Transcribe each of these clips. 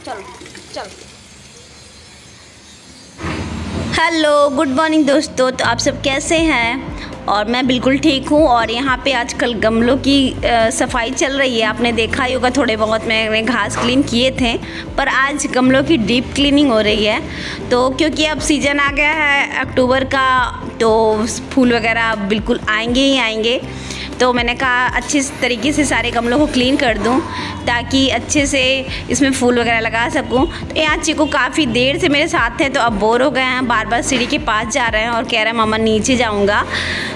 चल चल। Hello, good morning दोस्तों। तो आप सब कैसे हैं? और मैं बिल्कुल ठीक हूँ। और यहाँ पे आजकल गमलों की सफाई चल रही है। आपने देखा ही होगा, थोड़े बहुत मैंने घास क्लीन किए थे, पर आज गमलों की डीप क्लीनिंग हो रही है। तो क्योंकि अब सीज़न आ गया है अक्टूबर का, तो फूल वगैरह बिल्कुल आएंगे ही आएंगे। तो मैंने कहा अच्छे तरीके से सारे गमलों को क्लीन कर दूं ताकि अच्छे से इसमें फूल वगैरह लगा सकूं। तो यहाँ चीकू काफ़ी देर से मेरे साथ थे, तो अब बोर हो गए हैं, बार बार सीढ़ी के पास जा रहे हैं और कह रहे हैं मम्मा नीचे जाऊंगा।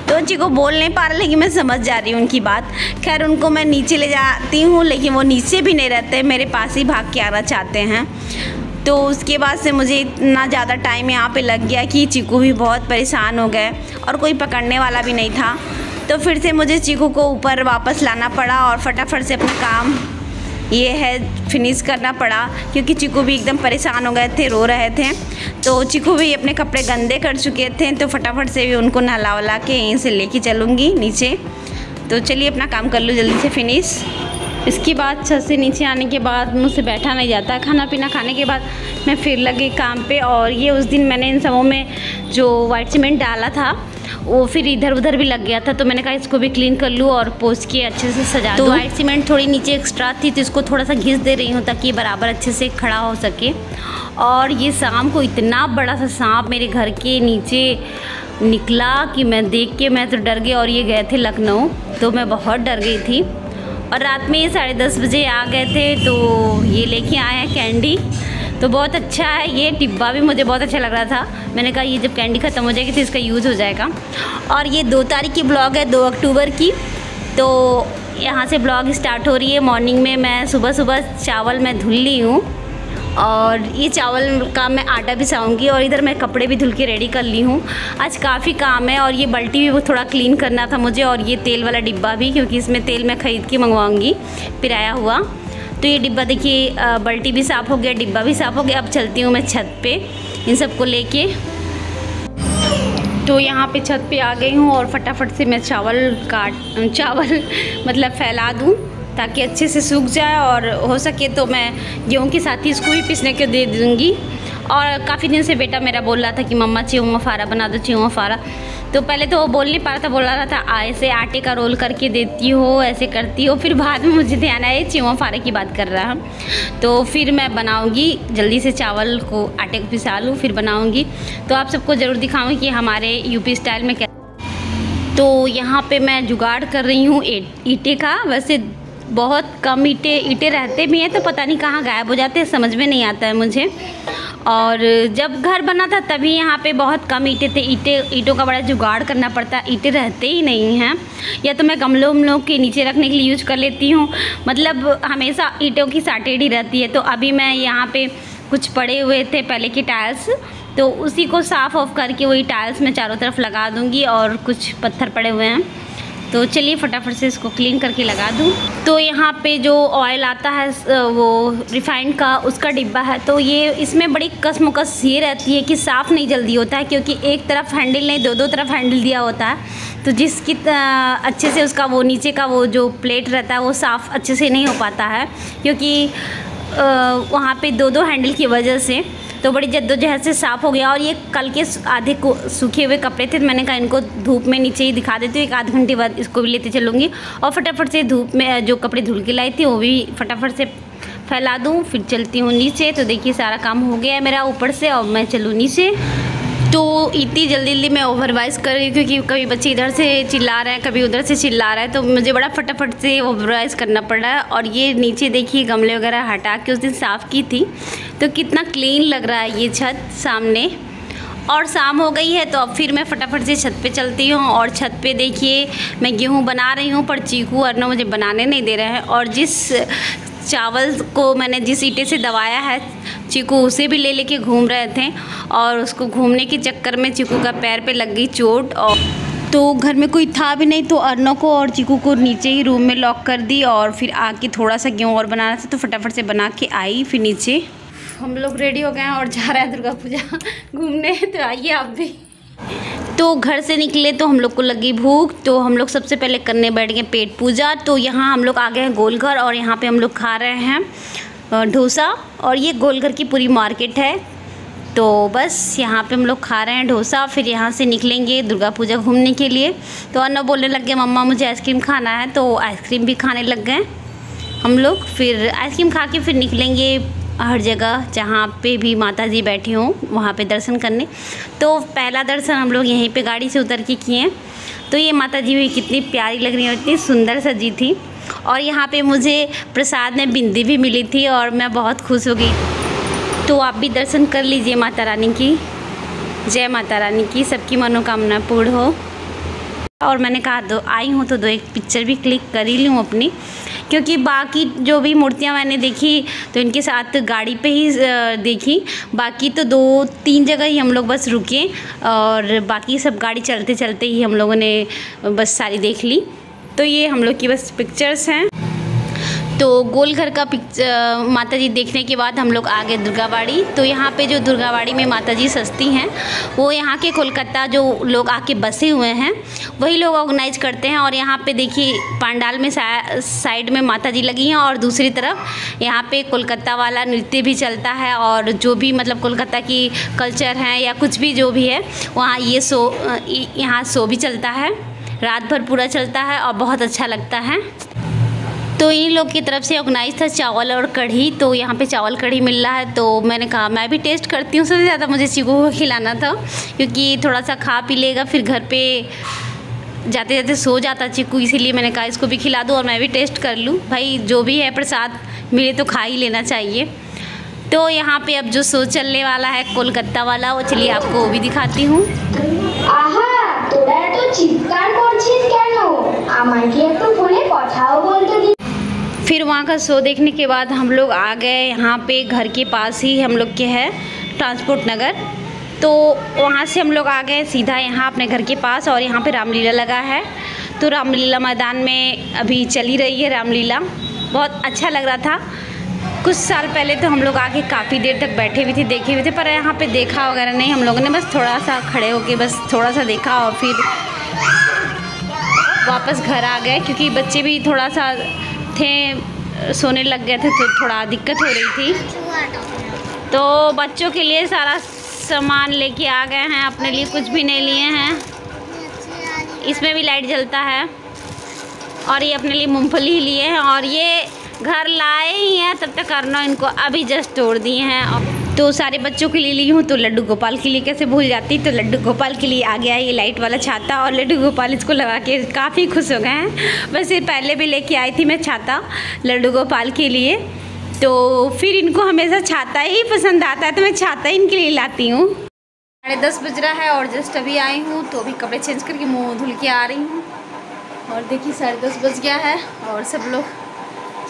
तो चीकू बोल नहीं पा रहे, लेकिन मैं समझ जा रही हूँ उनकी बात। खैर उनको मैं नीचे ले जाती हूँ, लेकिन वो नीचे भी नहीं रहते, मेरे पास ही भाग के आना चाहते हैं। तो उसके बाद से मुझे इतना ज़्यादा टाइम यहाँ पे लग गया कि चीकू भी बहुत परेशान हो गए और कोई पकड़ने वाला भी नहीं था। तो फिर से मुझे चीकू को ऊपर वापस लाना पड़ा और फटाफट से अपना काम ये है फिनिश करना पड़ा, क्योंकि चीकू भी एकदम परेशान हो गए थे, रो रहे थे। तो चीकू भी अपने कपड़े गंदे कर चुके थे, तो फटाफट से भी उनको नहला वला के यहीं से लेके चलूँगी नीचे। तो चलिए अपना काम कर लूँ जल्दी से फिनिश। इसके बाद छत से नीचे आने के बाद मुझसे बैठा नहीं जाता। खाना पीना खाने के बाद मैं फिर लगी काम पे। और ये उस दिन मैंने इन सबों में जो वाइट सीमेंट डाला था वो फिर इधर उधर भी लग गया था, तो मैंने कहा इसको भी क्लीन कर लूँ और पोंछ के अच्छे से सजा दूँ। तो वाइट सीमेंट थोड़ी नीचे एक्स्ट्रा थी, तो इसको थोड़ा सा घिस दे रही हूँ ताकि बराबर अच्छे से खड़ा हो सके। और ये शाम को इतना बड़ा सा सांप मेरे घर के नीचे निकला कि मैं देख के मैं तो डर गई। और ये गए थे लखनऊ, तो मैं बहुत डर गई थी। और रात में ये 10:30 बजे आ गए थे, तो ये लेके आए हैं कैंडी। तो बहुत अच्छा है, ये डिब्बा भी मुझे बहुत अच्छा लग रहा था। मैंने कहा ये जब कैंडी ख़त्म हो जाएगी तो इसका यूज़ हो जाएगा। और ये 2 तारीख की ब्लॉग है, 2 अक्टूबर की। तो यहाँ से ब्लॉग स्टार्ट हो रही है। मॉर्निंग में मैं सुबह सुबह चावल मैं धुल ली हूँ और ये चावल का मैं आटा पिसाऊंगी। और इधर मैं कपड़े भी धुल के रेडी कर ली हूँ। आज काफ़ी काम है। और ये बाल्टी भी वो थोड़ा क्लीन करना था मुझे, और ये तेल वाला डिब्बा भी, क्योंकि इसमें तेल मैं ख़रीद के मंगवाऊँगी पिराया हुआ। तो ये डिब्बा देखिए, बाल्टी भी साफ़ हो गया, डिब्बा भी साफ़ हो गया। अब चलती हूँ मैं छत पे इन सबको लेके। तो यहाँ पे छत पे आ गई हूँ और फटाफट से मैं चावल मतलब फैला दूँ ताकि अच्छे से सूख जाए। और हो सके तो मैं गेहूँ के साथ ही इसको भी पीसने के दे दूँगी। और काफ़ी दिन से बेटा मेरा बोल रहा था कि मम्मा चीमा फारा बना दो, चीमा फारा। तो पहले तो वो बोल नहीं पा रहा था, बोल रहा था ऐसे आटे का रोल करके देती हो, ऐसे करती हो। फिर बाद में मुझे ध्यान आया चीमा फारे की बात कर रहा है। तो फिर मैं बनाऊँगी जल्दी से, चावल को आटे को पिसा लूँ फिर बनाऊँगी। तो आप सबको ज़रूर दिखाऊँगी कि हमारे यूपी स्टाइल में क्या। तो यहाँ पर मैं जुगाड़ कर रही हूँ ईंटे का। वैसे बहुत कम ईंटे रहते भी हैं, तो पता नहीं कहाँ गायब हो जाते हैं, समझ में नहीं आता है मुझे। और जब घर बना था तभी यहाँ पे बहुत कम ईंटे थे। ईंटों का बड़ा जुगाड़ करना पड़ता है, ईंटें रहते ही नहीं हैं। या तो मैं गमलों के नीचे रखने के लिए यूज कर लेती हूँ, मतलब हमेशा ईंटों की साटेड़ी ही रहती है। तो अभी मैं यहाँ पे कुछ पड़े हुए थे पहले के टाइल्स, तो उसी को साफ़ ऑफ करके वही टाइल्स में चारों तरफ लगा दूँगी। और कुछ पत्थर पड़े हुए हैं, तो चलिए फटाफट से इसको क्लीन करके लगा दूँ। तो यहाँ पे जो ऑयल आता है वो रिफाइंड का, उसका डिब्बा है। तो ये इसमें बड़ी कसमकस ये रहती है कि साफ़ नहीं जल्दी होता है, क्योंकि एक तरफ हैंडल नहीं, दो तरफ हैंडल दिया होता है। तो जिसकी अच्छे से उसका वो नीचे का वो जो प्लेट रहता है वो साफ़ अच्छे से नहीं हो पाता है, क्योंकि वहाँ पे 2 हैंडल की वजह से। तो बड़ी जद्दोजहद से साफ़ हो गया। और ये कल के आधे को सूखे हुए कपड़े थे, तो मैंने कहा इनको धूप में नीचे ही दिखा देती हूँ, 1 आध घंटे बाद इसको भी लेते चलूँगी। और फटाफट से धूप में जो कपड़े धुल के लाई थी वो भी फटाफट से फैला दूँ, फिर चलती हूँ नीचे। तो देखिए सारा काम हो गया है मेरा ऊपर से, और मैं चलूँ नीचे। तो इतनी जल्दी मैं ओवरवाइज़ कर रही हूँ, क्योंकि कभी बच्चे इधर से चिल्ला रहे हैं, कभी उधर से चिल्ला रहा है, तो मुझे बड़ा फटाफट से ओवरवाइज़ करना पड़ रहा है। और ये नीचे देखिए गमले वगैरह हटा के उस दिन साफ़ की थी, तो कितना क्लीन लग रहा है ये छत सामने। और शाम हो गई है, तो अब फिर मैं फटाफट से छत पे चलती हूँ। और छत पे देखिए मैं गेहूँ बना रही हूँ, पर चीकू अर्नव मुझे बनाने नहीं दे रहे हैं। और जिस चावल को मैंने जिस ईंटे से दबाया है, चीकू उसे भी ले लेके घूम रहे थे। और उसको घूमने के चक्कर में चीकू का पैर पे लग गई चोट। और तो घर में कोई था भी नहीं, तो अर्नव को और चीकू को नीचे ही रूम में लॉक कर दी। और फिर आके थोड़ा सा गेहूँ और बनाना था, तो फटाफट से बना के आई। फिर नीचे हम लोग रेडी हो गए हैं और जा रहे हैं दुर्गा पूजा घूमने। तो आइए आप भी। तो घर से निकले तो हम लोग को लगी भूख, तो हम लोग सबसे पहले करने बैठ गए पेट पूजा। तो यहाँ हम लोग आ गए हैं गोलघर, और यहाँ पे हम लोग खा रहे हैं डोसा, और ये गोलघर की पूरी मार्केट है। तो बस यहाँ पे हम लोग खा रहे हैं डोसा, फिर यहाँ से निकलेंगे दुर्गा पूजा घूमने के लिए। तो अन्ना बोलने लग गए मम्मा मुझे आइसक्रीम खाना है, तो आइसक्रीम भी खाने लग गए हम लोग। फिर आइसक्रीम खा के फिर निकलेंगे हर जगह जहाँ पे भी माता जी बैठी हों वहाँ पे दर्शन करने। तो पहला दर्शन हम लोग यहीं पे गाड़ी से उतर के किए। तो ये माता जी भी कितनी प्यारी लग रही है, इतनी सुंदर सजी थी। और यहाँ पे मुझे प्रसाद में बिंदी भी मिली थी और मैं बहुत खुश हो गई। तो आप भी दर्शन कर लीजिए माता रानी की। जय माता रानी की, सबकी मनोकामना पूर्ण हो। और मैंने कहा दो आई हूँ तो एक पिक्चर भी क्लिक कर ही लूँ अपनी, क्योंकि बाकी जो भी मूर्तियाँ मैंने देखी तो इनके साथ गाड़ी पे ही देखी। बाकी तो 2-3 जगह ही हम लोग बस रुके और बाकी सब गाड़ी चलते चलते ही हम लोगों ने बस सारी देख ली। तो ये हम लोग की बस पिक्चर्स हैं। तो गोलघर का माता जी देखने के बाद हम लोग आ गए दुर्गाबाड़ी। तो यहाँ पे जो दुर्गाबाड़ी में माता जी सस्ती हैं वो यहाँ के कोलकाता जो लोग आके बसे हुए हैं वही लोग ऑर्गेनाइज करते हैं। और यहाँ पे देखिए पंडाल में साइड में माता जी लगी हैं और दूसरी तरफ यहाँ पे कोलकाता वाला नृत्य भी चलता है। और जो भी मतलब कोलकाता की कल्चर है या कुछ भी जो भी है वहाँ ये यहाँ शो भी चलता है, रात भर पूरा चलता है और बहुत अच्छा लगता है। तो इन लोग की तरफ से ऑर्गेनाइज था चावल और कढ़ी। तो यहाँ पे चावल कढ़ी मिल रहा है, तो मैंने कहा मैं भी टेस्ट करती हूँ। सबसे ज़्यादा मुझे चीकू को खिलाना था क्योंकि थोड़ा सा खा पी लेगा, फिर घर पे जाते जाते सो जाता चीकू, इसीलिए मैंने कहा इसको भी खिला दूँ और मैं भी टेस्ट कर लूँ। भाई जो भी है प्रसाद मिले तो खा ही लेना चाहिए। तो यहाँ पे अब जो शो चलने वाला है कोलकाता वाला, वो चलिए आपको वो भी दिखाती हूँ। फिर वहाँ का शो देखने के बाद हम लोग आ गए यहाँ पे घर के पास ही हम लोग के है ट्रांसपोर्ट नगर। तो वहाँ से हम लोग आ गए सीधा यहाँ अपने घर के पास और यहाँ पे रामलीला लगा है। तो रामलीला मैदान में अभी चली रही है रामलीला, बहुत अच्छा लग रहा था। कुछ साल पहले तो हम लोग आके काफ़ी देर तक बैठे भी थे, देखे हुए थे, पर यहाँ पे देखा वगैरह नहीं। हम लोगों ने बस थोड़ा सा खड़े होके बस थोड़ा सा देखा और फिर वापस घर आ गए क्योंकि बच्चे भी थोड़ा सा थे, सोने लग गए थे तो थोड़ा दिक्कत हो रही थी। तो बच्चों के लिए सारा सामान लेके आ गए हैं, अपने लिए कुछ भी नहीं लिए हैं। इसमें भी लाइट जलता है और ये अपने लिए मूंगफली ही लिए हैं और ये घर लाए ही हैं, तब तक करना इनको अभी जस्ट तोड़ दिए हैं। तो सारे बच्चों के लिए ली हूँ, तो लड्डू गोपाल के लिए कैसे भूल जाती। तो लड्डू गोपाल के लिए आ गया है ये लाइट वाला छाता और लड्डू गोपाल इसको लगा के काफ़ी खुश हो गए हैं। वैसे पहले भी लेके आई थी मैं छाता लड्डू गोपाल के लिए, तो फिर इनको हमेशा छाता ही पसंद आता है तो मैं छाता ही इनके लिए लाती हूँ। 10:30 बज रहा है और जस्ट अभी आई हूँ, तो अभी कपड़े चेंज करके मुँह धुल के आ रही हूँ। और देखिए 10:30 बज गया है और सब लोग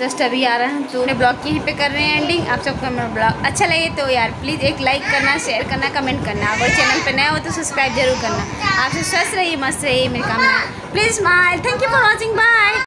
जस्ट अभी आ रहे हैं। तो अपने ब्लॉग की यहीं पे कर रहे हैं एंडिंग। आप सबको मेरा ब्लॉग अच्छा लगे तो यार प्लीज़ एक लाइक करना, शेयर करना, कमेंट करना। अगर चैनल पे नया हो तो सब्सक्राइब जरूर करना। आपसे स्वस्थ रहिए, मस्त रहिए, मेरी कामना। Please smile. Thank you for watching, bye.